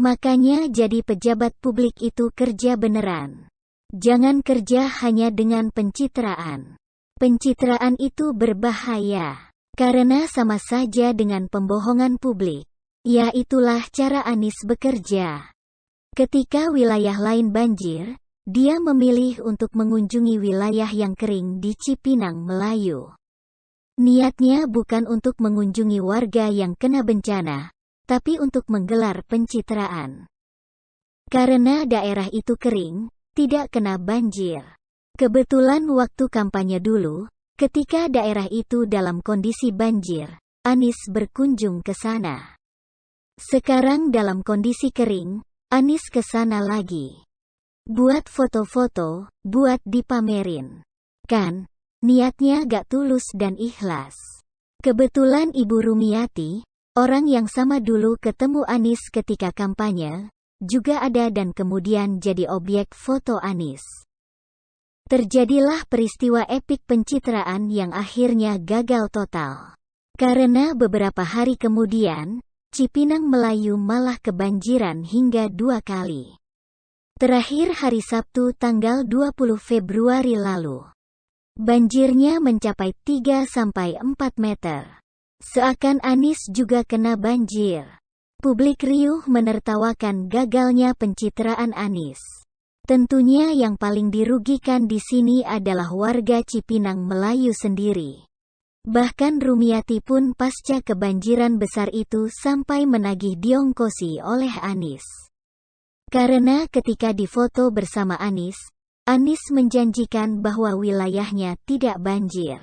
Makanya jadi pejabat publik itu kerja beneran. Jangan kerja hanya dengan pencitraan. Pencitraan itu berbahaya. Karena sama saja dengan pembohongan publik. Ya itulah cara Anies bekerja. Ketika wilayah lain banjir, dia memilih untuk mengunjungi wilayah yang kering di Cipinang Melayu. Niatnya bukan untuk mengunjungi warga yang kena bencana, tapi untuk menggelar pencitraan. Karena daerah itu kering, tidak kena banjir. Kebetulan waktu kampanye dulu, ketika daerah itu dalam kondisi banjir, Anies berkunjung ke sana. Sekarang dalam kondisi kering, Anies ke sana lagi. Buat foto-foto, buat dipamerin. Kan, niatnya gak tulus dan ikhlas. Kebetulan Ibu Rumiati, orang yang sama dulu ketemu Anies ketika kampanye, juga ada dan kemudian jadi objek foto Anies. Terjadilah peristiwa epik pencitraan yang akhirnya gagal total. Karena beberapa hari kemudian, Cipinang Melayu malah kebanjiran hingga 2 kali. Terakhir hari Sabtu tanggal 20 Februari lalu. Banjirnya mencapai 3-4 meter. Seakan Anies juga kena banjir. Publik riuh menertawakan gagalnya pencitraan Anies. Tentunya yang paling dirugikan di sini adalah warga Cipinang Melayu sendiri. Bahkan Rumiati pun pasca kebanjiran besar itu sampai menagih diongkosi oleh Anies. Karena ketika difoto bersama Anies menjanjikan bahwa wilayahnya tidak banjir.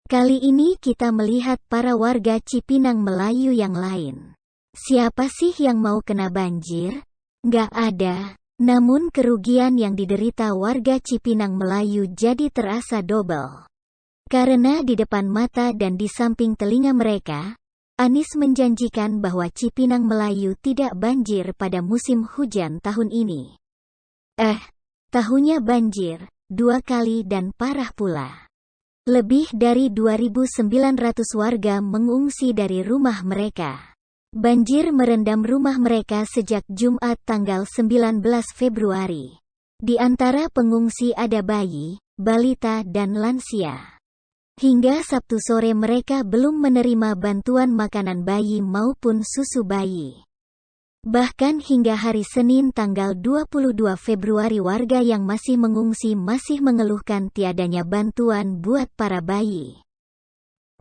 Kali ini kita melihat para warga Cipinang Melayu yang lain. Siapa sih yang mau kena banjir? Nggak ada. Namun kerugian yang diderita warga Cipinang Melayu jadi terasa double. Karena di depan mata dan di samping telinga mereka, Anies menjanjikan bahwa Cipinang Melayu tidak banjir pada musim hujan tahun ini. Tahunnya banjir, 2 kali dan parah pula. Lebih dari 2.900 warga mengungsi dari rumah mereka. Banjir merendam rumah mereka sejak Jumat tanggal 19 Februari. Di antara pengungsi ada bayi, balita dan lansia. Hingga Sabtu sore mereka belum menerima bantuan makanan bayi maupun susu bayi. Bahkan hingga hari Senin tanggal 22 Februari warga yang masih mengungsi masih mengeluhkan tiadanya bantuan buat para bayi.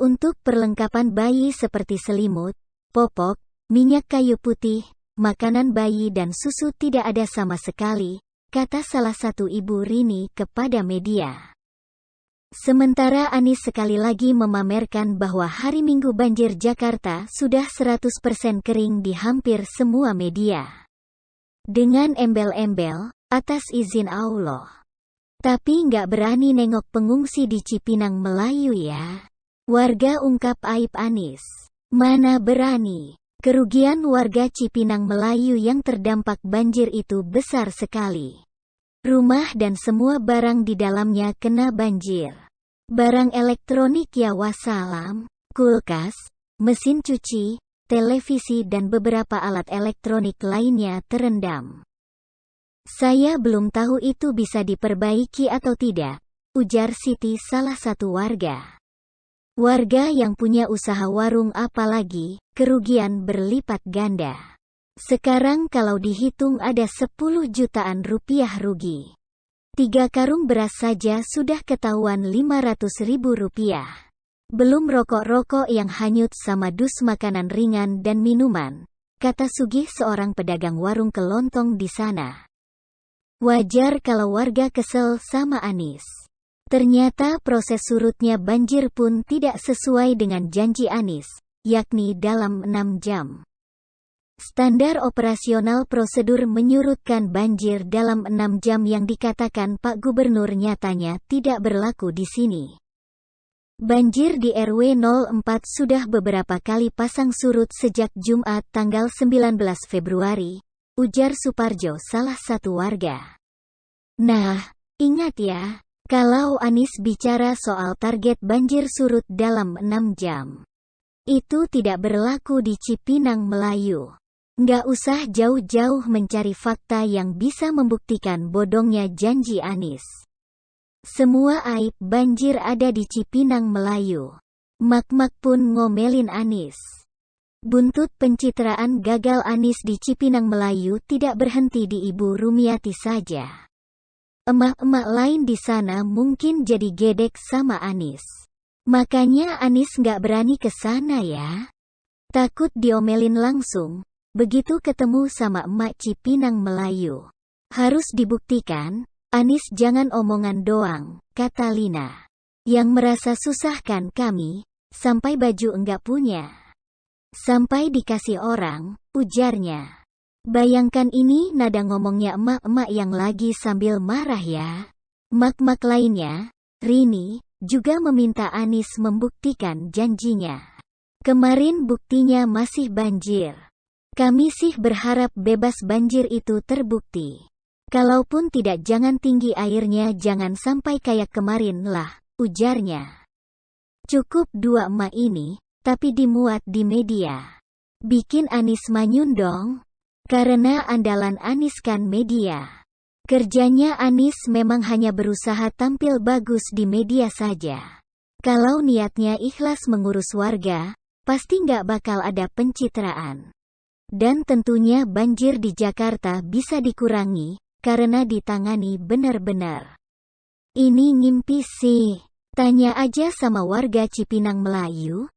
Untuk perlengkapan bayi seperti selimut, popok, minyak kayu putih, makanan bayi dan susu tidak ada sama sekali, kata salah satu ibu Rini kepada media. Sementara Anies sekali lagi memamerkan bahwa hari Minggu banjir Jakarta sudah 100% kering di hampir semua media. Dengan embel-embel, atas izin Allah. Tapi nggak berani nengok pengungsi di Cipinang Melayu ya. Warga ungkap aib Anies. Mana berani. Kerugian warga Cipinang Melayu yang terdampak banjir itu besar sekali. Rumah dan semua barang di dalamnya kena banjir. Barang elektronik ya wassalam, kulkas, mesin cuci, televisi dan beberapa alat elektronik lainnya terendam. Saya belum tahu itu bisa diperbaiki atau tidak, ujar Siti salah satu warga. Warga yang punya usaha warung apalagi, kerugian berlipat ganda. Sekarang kalau dihitung ada 10 jutaan rupiah rugi. 3 karung beras saja sudah ketahuan 500.000 rupiah. Belum rokok-rokok yang hanyut sama dus makanan ringan dan minuman, kata Sugih seorang pedagang warung kelontong di sana. Wajar kalau warga kesel sama Anies. Ternyata proses surutnya banjir pun tidak sesuai dengan janji Anies, yakni dalam 6 jam. Standar operasional prosedur menyurutkan banjir dalam 6 jam yang dikatakan Pak Gubernur nyatanya tidak berlaku di sini. Banjir di RW 04 sudah beberapa kali pasang surut sejak Jumat tanggal 19 Februari, ujar Suparjo salah satu warga. Nah, ingat ya. Kalau Anies bicara soal target banjir surut dalam 6 jam, itu tidak berlaku di Cipinang Melayu. Nggak usah jauh-jauh mencari fakta yang bisa membuktikan bodongnya janji Anies. Semua aib banjir ada di Cipinang Melayu. Mak-mak pun ngomelin Anies. Buntut pencitraan gagal Anies di Cipinang Melayu tidak berhenti di Ibu Rumiati saja. Emak-emak lain di sana mungkin jadi gedek sama Anies. Makanya Anies nggak berani ke sana ya. Takut diomelin langsung, begitu ketemu sama emak Cipinang Melayu. Harus dibuktikan, Anies jangan omongan doang, kata Lina. Yang merasa susahkan kami, sampai baju enggak punya. Sampai dikasih orang, ujarnya. Bayangkan ini nada ngomongnya emak-emak yang lagi sambil marah ya. Mak-mak lainnya, Rini, juga meminta Anies membuktikan janjinya. Kemarin buktinya masih banjir. Kami sih berharap bebas banjir itu terbukti. Kalaupun tidak jangan tinggi airnya jangan sampai kayak kemarin lah, ujarnya. Cukup dua emak ini, tapi dimuat di media. Bikin Anies manyun dong. Karena andalan Anies kan media. Kerjanya Anies memang hanya berusaha tampil bagus di media saja. Kalau niatnya ikhlas mengurus warga, pasti nggak bakal ada pencitraan. Dan tentunya banjir di Jakarta bisa dikurangi, karena ditangani benar-benar. Ini ngimpi sih. Tanya aja sama warga Cipinang Melayu,